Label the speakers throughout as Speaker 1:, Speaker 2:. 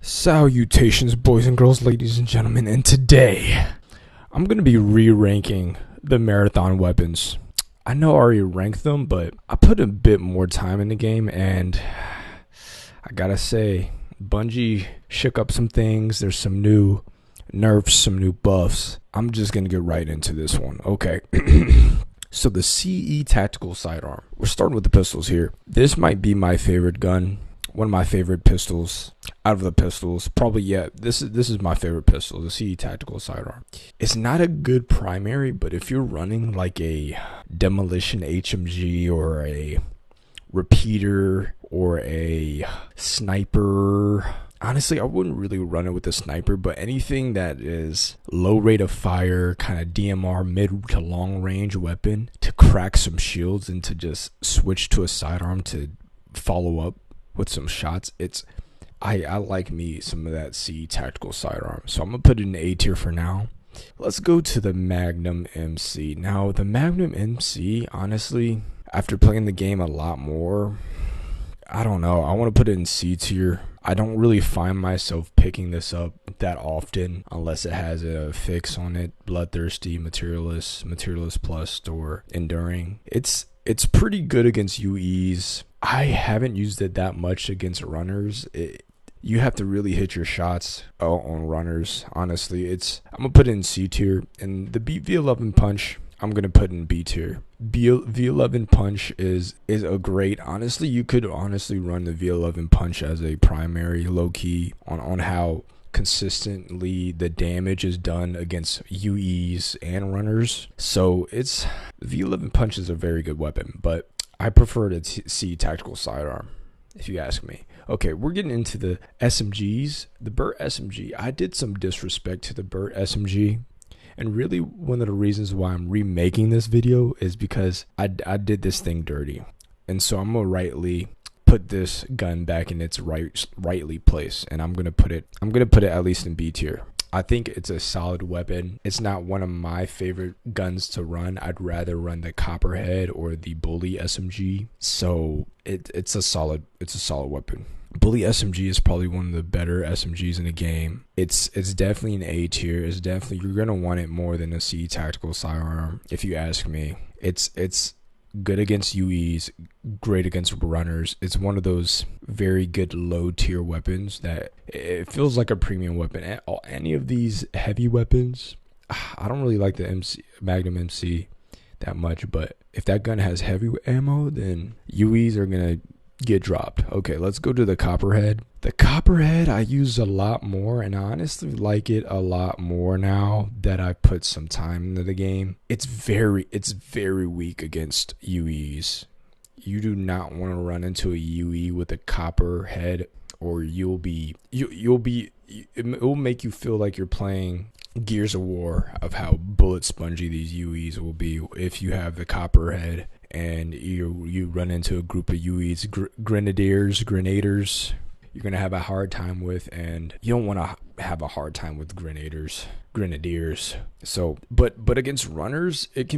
Speaker 1: Salutations, boys and girls, ladies and gentlemen, and today I'm going to be re-ranking the marathon weapons. I know I already ranked them, but I put a bit more time in the game, and I gotta say, Bungie shook up some things. There's some new nerfs, some new buffs. I'm just going to get right into this one. Okay. So the CE Tactical Sidearm. We're starting with the pistols here. This might be my favorite gun. One of my favorite pistols out of the pistols. Probably, yeah, this is my favorite pistol, the CE Tactical Sidearm. It's not a good primary, but if you're running like a demolition HMG or a repeater or a sniper, honestly, I wouldn't really run it with a sniper, but anything that is low rate of fire, kind of DMR, mid to long range weapon to crack some shields and to just switch to a sidearm to follow up with some shots, I like me some of that CE Tactical Sidearm. So I'm gonna put it in A tier for now. Let's go to the Magnum MC. Now the Magnum MC, honestly, after playing the game a lot more, I don't know, I want to put it in C tier. I don't really find myself picking this up that often unless it has a fix on it. Bloodthirsty, Materialist Plus, or Enduring. It's pretty good against UEs. I haven't used it that much against runners. You have to really hit your shots on runners. Honestly, I'm gonna put it in C tier, and the V11 Punch I'm gonna put in B tier. V11 Punch is a great. Honestly, you could honestly run the V11 Punch as a primary, low key on how consistently the damage is done against UEs and runners. So the V11 Punch is a very good weapon, but I prefer the CE Tactical Sidearm, if you ask me. Okay, we're getting into the SMGs. The Burt SMG, I did some disrespect to the Burt SMG. And really, one of the reasons why I'm remaking this video is because I did this thing dirty. And so I'm going to rightly put this gun back in its rightly place. And I'm going to put it at least in B tier. I think it's a solid weapon. It's not one of my favorite guns to run. I'd rather run the Copperhead or the Bully SMG. So it's a solid weapon. Bully SMG is probably one of the better SMGs in the game. It's definitely an A tier. You're gonna want it more than a CE Tactical Sidearm, if you ask me. It's good against UEs, great against runners. It's one of those very good low tier weapons that it feels like a premium weapon. Any of these heavy weapons, I don't really like the Magnum MC that much, but if that gun has heavy ammo, then UEs are gonna get dropped. Okay, let's go to the Copperhead. The Copperhead I use a lot more, and I honestly like it a lot more now that I put some time into the game. It's very weak against UEs. You do not want to run into a UE with a Copperhead, or it will make you feel like you're playing Gears of War, of how bullet spongy these UEs will be if you have the Copperhead and you run into a group of UEs, grenadiers, you're going to have a hard time with, and you don't want to have a hard time with grenadiers. So, but against runners, it's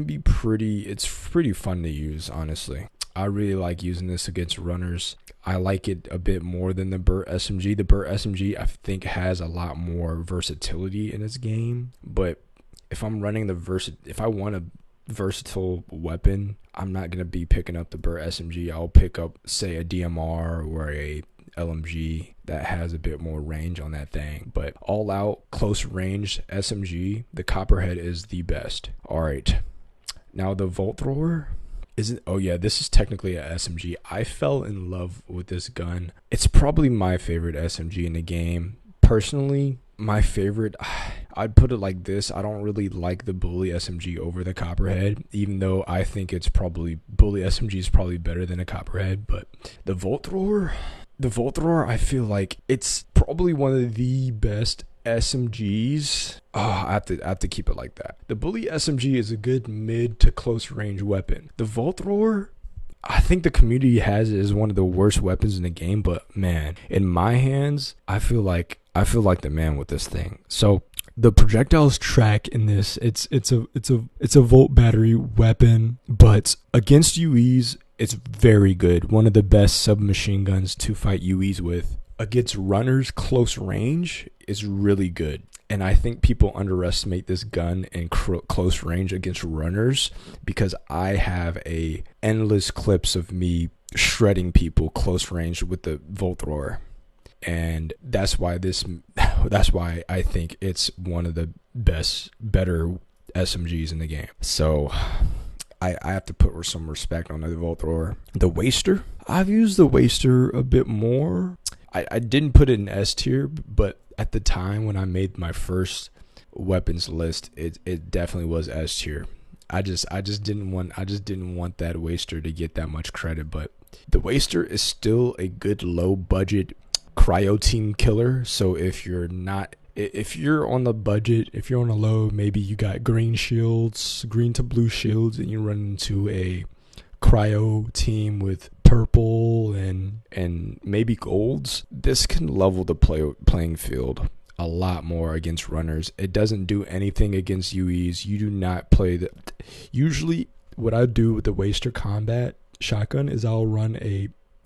Speaker 1: pretty fun to use, honestly. I really like using this against runners. I like it a bit more than the Burt SMG. The Burt SMG, I think, has a lot more versatility in its game, but if I'm running if I want a versatile weapon, I'm not going to be picking up the Burt SMG. I'll pick up, say, a DMR or a LMG that has a bit more range on that thing. But all out close range SMG, the Copperhead is the best. All right, now the Volt Thrower isn't. Oh yeah, this is technically a SMG. I fell in love with this gun. It's probably my favorite SMG in the game. Personally, my favorite, I'd put it like this. I don't really like the Bully SMG over the Copperhead, even though I think Bully SMG is probably better than a Copperhead. But the Volt Thrower, I feel like it's probably one of the best SMGs. I have to keep it like that. The Bully SMG is a good mid to close range weapon. The Volt Thrower, I think the community has it as one of the worst weapons in the game, but man, in my hands, I feel like the man with this thing. So the projectiles track in this, it's a volt battery weapon, but against UEs, it's very good. One of the best submachine guns to fight UEs with. against runners close range is really good. And I think people underestimate this gun in close range against runners, because I have a endless clips of me shredding people close range with the Volt Thrower. And that's why I think it's one of the better SMGs in the game. So I have to put some respect on the Volt Thrower. The Waster, I've used the Waster a bit more. I didn't put it in S tier, but at the time when I made my first weapons list, it definitely was S tier. I just didn't want that Waster to get that much credit, but the Waster is still a good low budget cryo team killer. So if you're on the budget, if you're on a low, maybe you got green to blue shields, and you run into a cryo team with purple and maybe golds, this can level the playing field a lot more against runners. It doesn't do anything against UEs. You do not play the. Usually, what I do with the Waster combat shotgun is I'll run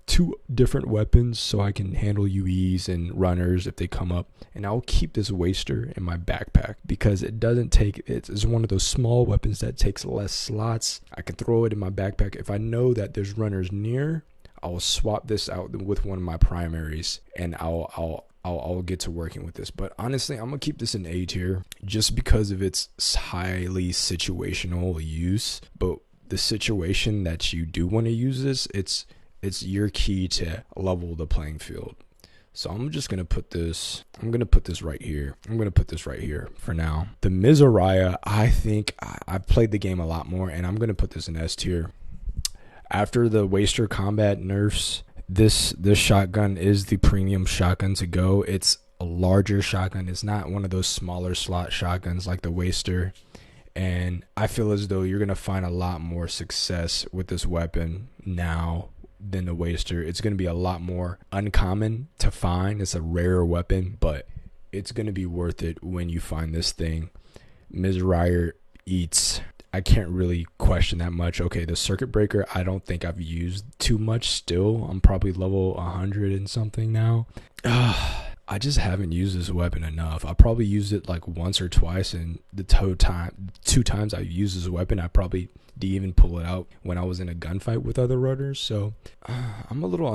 Speaker 1: two different weapons so I can handle UEs and runners if they come up, and I'll keep this Waster in my backpack because it's one of those small weapons that takes less slots. I can throw it in my backpack. If I know that there's runners near, I'll swap this out with one of my primaries, and I'll get to working with this. But honestly, I'm gonna keep this in A tier just because of its highly situational use. But the situation that you do want to use this, it's your key to level the playing field. So I'm just going to put this, right here. I'm going to put this right here for now. The Mizraya, I think I've played the game a lot more, and I'm going to put this in S tier. After the Waster combat nerfs, this shotgun is the premium shotgun to go. It's a larger shotgun. It's not one of those smaller slot shotguns like the Waster. And I feel as though you're going to find a lot more success with this weapon now than the Waster. It's going to be a lot more uncommon to find. It's a rarer weapon, but it's going to be worth it when you find this thing. Mizraya eats. I can't really question that much. Okay, the Circuit Breaker, I don't think I've used too much still. I'm probably level 100 and something now. I just haven't used this weapon enough. I probably used it like once or twice, and the two times I've used this weapon, I probably didn't even pull it out when I was in a gunfight with other runners. So I'm a little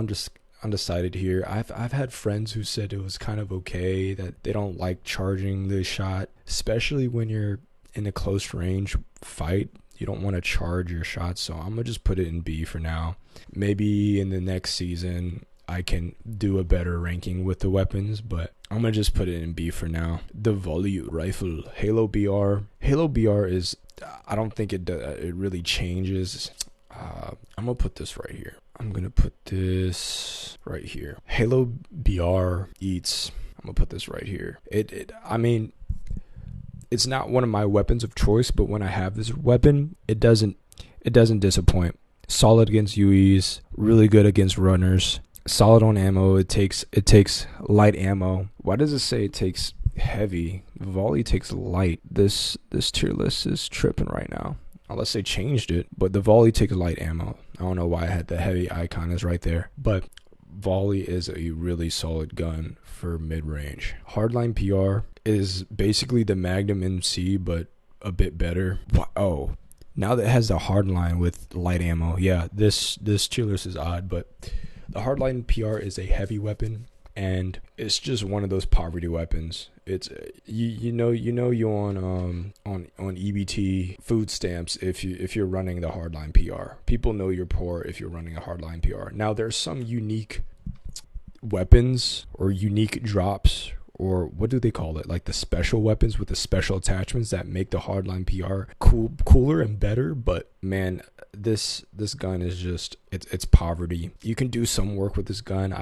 Speaker 1: undecided here. I've had friends who said it was kind of okay, that they don't like charging the shot, especially when you're in a close range fight. You don't want to charge your shots. So I'm gonna just put it in B for now. Maybe in the next season I can do a better ranking with the weapons, but I'm gonna just put it in B for now. The volley rifle, Halo BR. Halo BR is, I don't think it really changes. I'm gonna put this right here. I'm gonna put this right here. Halo BR eats. I'm gonna put this right here. I mean, it's not one of my weapons of choice, but when I have this weapon, it doesn't disappoint. Solid against UEs, really good against runners. Solid on ammo. It takes light ammo. Why does it say it takes heavy? Volley takes light. This tier list is tripping right now, unless they changed it. But the volley takes light ammo. I don't know why I had the heavy icon is right there, but volley is a really solid gun for mid-range. Hardline PR is basically the Magnum MC, but a bit better. Oh, now that it has the hardline with light ammo, yeah, this tier list is odd, but the hardline PR is a heavy weapon, and it's just one of those poverty weapons. It's you on EBT food stamps if you're running the hardline PR. People know you're poor if you're running a hardline PR. Now there's some unique weapons or unique drops, or what do they call it? Like the special weapons with the special attachments that make the hardline PR cooler and better. But man, this gun is just it's poverty. You can do some work with this gun.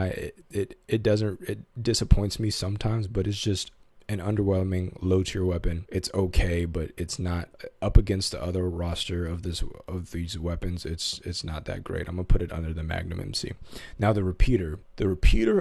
Speaker 1: It disappoints me sometimes, but it's just an underwhelming low tier weapon. It's okay, but it's not up against the other roster of these weapons. It's not that great. I'm gonna put it under the Magnum MC. Now the repeater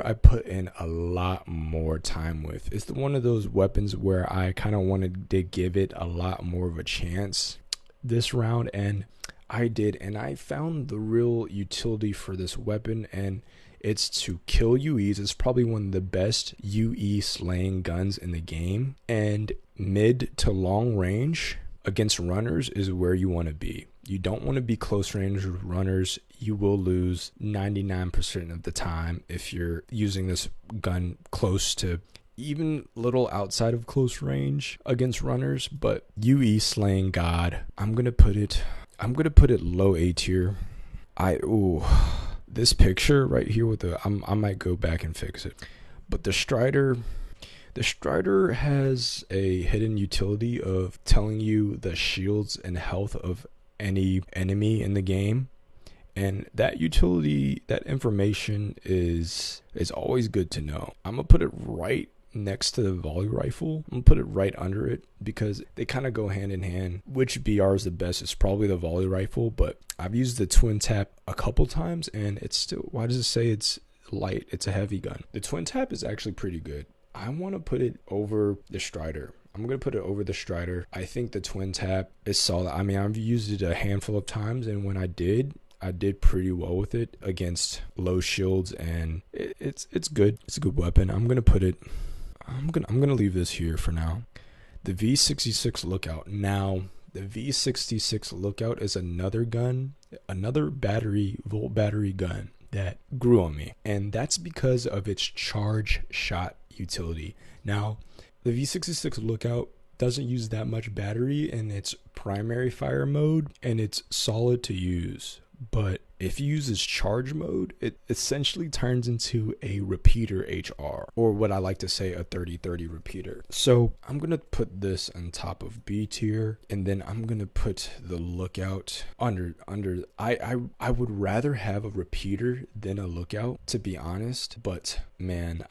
Speaker 1: I put in a lot more time with. It's one of those weapons where I kind of wanted to give it a lot more of a chance this round, and I did, and I found the real utility for this weapon, and It's to kill UEs. It's probably one of the best UE slaying guns in the game. And mid to long range against runners is where you want to be. You don't want to be close range with runners. You will lose 99% of the time if you're using this gun close to, even little outside of close range against runners. But UE slaying god, I'm gonna put it low A tier. This picture right here with I might go back and fix it. But the Strider has a hidden utility of telling you the shields and health of any enemy in the game. And that utility, that information is always good to know. I'm going to put it right next to the volley rifle. I'm going to put it right under it because they kind of go hand in hand. Which BR is the best? It's probably the volley rifle, but I've used the twin tap a couple times and it's still, why does it say it's light? It's a heavy gun. The twin tap is actually pretty good. I want to put it over the Strider. I'm going to put it over the Strider. I think the twin tap is solid. I mean, I've used it a handful of times, and when I did pretty well with it against low shields, and it's good. It's a good weapon. I'm going to leave this here for now. The V66 Lookout. Now, the V66 Lookout is another gun, another volt battery gun that grew on me, and that's because of its charge shot utility. Now, the V66 Lookout doesn't use that much battery in its primary fire mode, and it's solid to use. But if you use its charge mode, it essentially turns into a repeater HR, or what I like to say, a 30-30 repeater. So I'm going to put this on top of B tier, and then I'm going to put the Lookout under. I would rather have a repeater than a Lookout, to be honest. But man,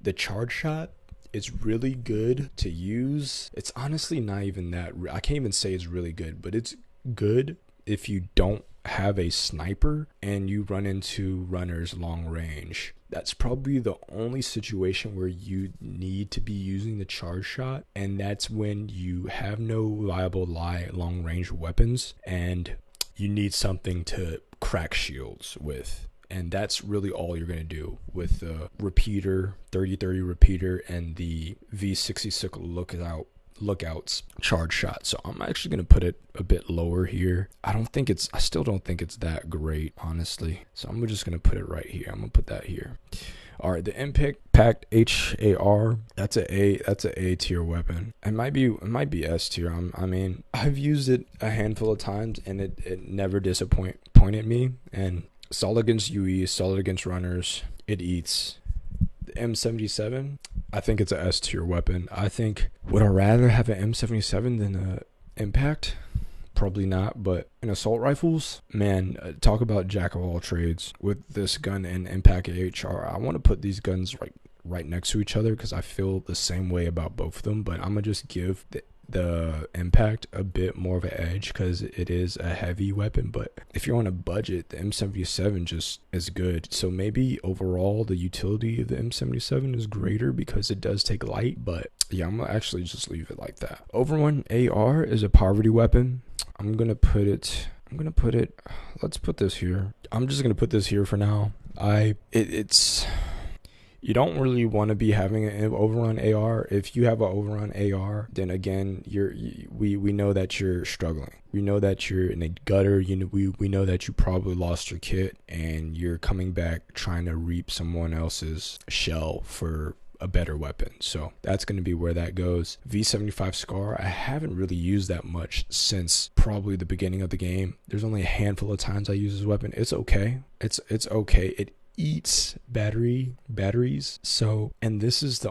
Speaker 1: the charge shot, it's really good to use. It's honestly not even that, I can't even say it's really good, but it's good if you don't have a sniper and you run into runners long range. That's probably the only situation where you need to be using the charge shot, and that's when you have no viable long range weapons and you need something to crack shields with. And that's really all you're going to do with the repeater, 30-30 repeater, and the V66 Lookouts charge shot. So I'm actually going to put it a bit lower here. I still don't think it's that great, honestly. So I'm just going to put it right here. I'm going to put that here. All right, the Impact HAR, that's a A tier weapon. It might be S tier. I mean, I've used it a handful of times and it never disappointed me. And solid against UE, solid against runners. It eats. The M77, I think it's a S tier weapon. Would I rather have an M77 than a Impact? Probably not, but in assault rifles, man, talk about jack of all trades with this gun and Impact HR. I want to put these guns right next to each other because I feel the same way about both of them, but I'm gonna just give the Impact a bit more of an edge because it is a heavy weapon. But if you're on a budget, the M77 just is good. So maybe overall the utility of the M77 is greater because it does take light. But yeah, I'm gonna actually just leave it like that. Overrun AR is a poverty weapon. Let's put this here. I'm just gonna put this here for now. You don't really want to be having an overrun AR. If you have an overrun AR, then again, we know that you're struggling. We know that you're in a gutter. We know that you probably lost your kit and you're coming back trying to reap someone else's shell for a better weapon. So that's going to be where that goes. V75 Scar, I haven't really used that much since probably the beginning of the game. There's only a handful of times I use this weapon. It's okay. It's okay. It eats batteries. So, and this is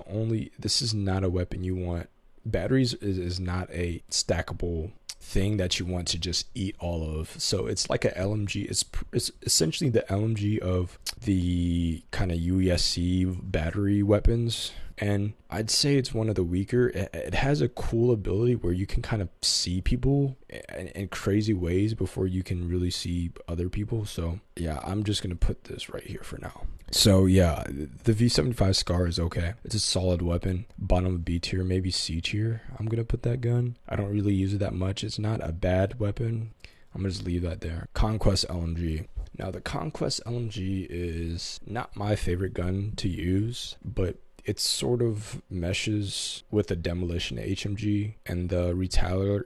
Speaker 1: not a weapon you want. Batteries is not a stackable thing that you want to just eat all of. So it's like a LMG. It's essentially the LMG of the kind of UESC battery weapons. And I'd say it's one of the weaker. It has a cool ability where you can kind of see people in crazy ways before you can really see other people. So yeah, I'm just going to put this right here for now. So yeah, the V75 Scar is okay. It's a solid weapon. Bottom of B tier, maybe C tier. I'm going to put that gun. I don't really use it that much. It's not a bad weapon. I'm going to just leave that there. Conquest LMG. Now, the Conquest LMG is not my favorite gun to use, but it sort of meshes with the Demolition HMG and the Retaliator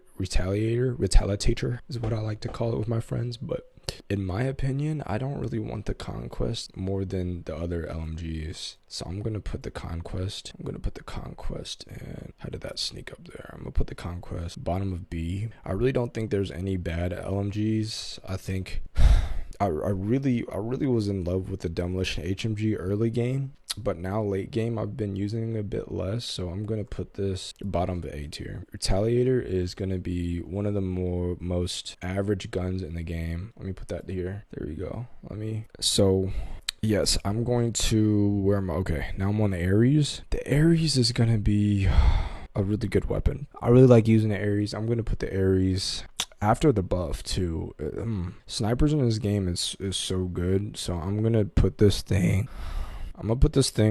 Speaker 1: is what I like to call it with my friends. But in my opinion, I don't really want the Conquest more than the other LMGs. So I'm going to put the Conquest. And how did that sneak up there? I'm going to put the Conquest bottom of B. I really don't think there's any bad LMGs. I think I really was in love with the Demolition HMG early game. But now late game, I've been using it a bit less, so I'm going to put this bottom of A tier. Retaliator is going to be one of the most average guns in the game. Let me put that here. There we go. So yes, I'm going to, okay, now I'm on the Ares. The Ares is going to be a really good weapon. I really like using the Ares. I'm going to put the Ares after the buff too. Snipers in this game is so good, so I'm going to put this thing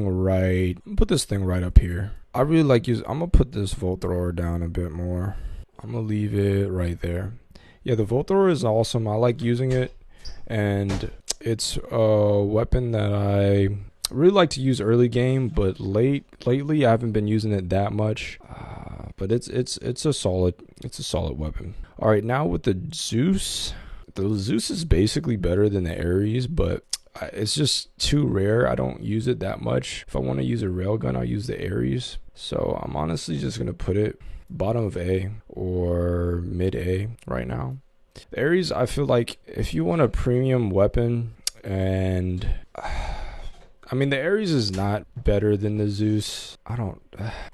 Speaker 1: right up here. I really like I'm gonna put this Volt Thrower down a bit more. I'm gonna leave it right there. Yeah, the Volt Thrower is awesome. I like using it, and it's a weapon that I really like to use early game, but lately I haven't been using it that much. But it's a solid weapon. All right, now with the Zeus. The Zeus is basically better than the Ares, but it's just too rare. I don't use it that much. If I want to use a railgun, I'll use the Ares. So I'm honestly just going to put it bottom of A or mid A right now. The Ares, I feel like if you want a premium weapon, and I mean, the Ares is not better than the Zeus. I don't,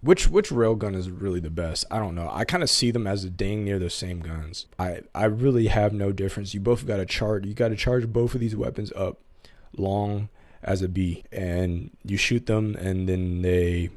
Speaker 1: which railgun is really the best? I don't know. I kind of see them as dang near the same guns. I really have no difference. You both got to charge. You got to charge both of these weapons up long as a B, and you shoot them, and then they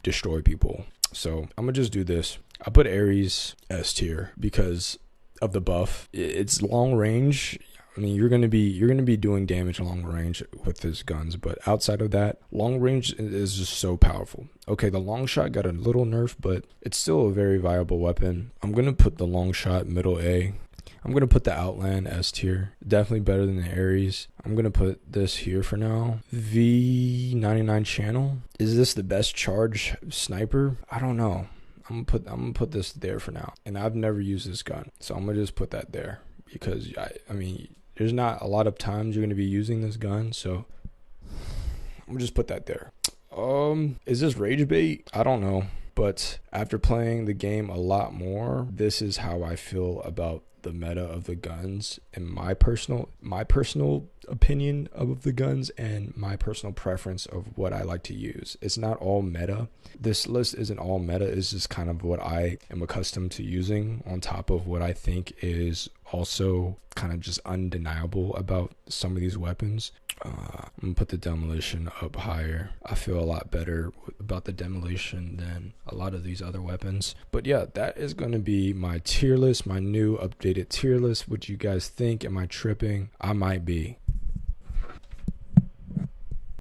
Speaker 1: destroy people. So I'm gonna just do this. I put Ares S tier because of the buff. It's long range. I mean, you're gonna be doing damage long range with his guns, but outside of that, long range is just so powerful. Okay, the long shot got a little nerf, but it's still a very viable weapon. I'm gonna put the long shot middle A. I'm going to put the Outland S tier. Definitely better than the Ares. I'm going to put this here for now. V99 channel. Is this the best charge sniper? I don't know. I'm gonna put this there for now. And I've never used this gun, so I'm going to just put that there. Because, I mean, there's not a lot of times you're going to be using this gun, so I'm going to just put that there. Is this rage bait? I don't know. But after playing the game a lot more, this is how I feel about the meta of the guns, and my personal opinion of the guns, and my personal preference of what I like to use. It's not all meta. This list isn't all meta. It's just kind of what I am accustomed to using, on top of what I think is also kind of just undeniable about some of these weapons. I'm gonna put the Demolition up higher. I feel a lot better about the Demolition than a lot of these other weapons. But yeah, that is going to be my tier list, my new updated tier list. What you guys think? Am I tripping? I might be.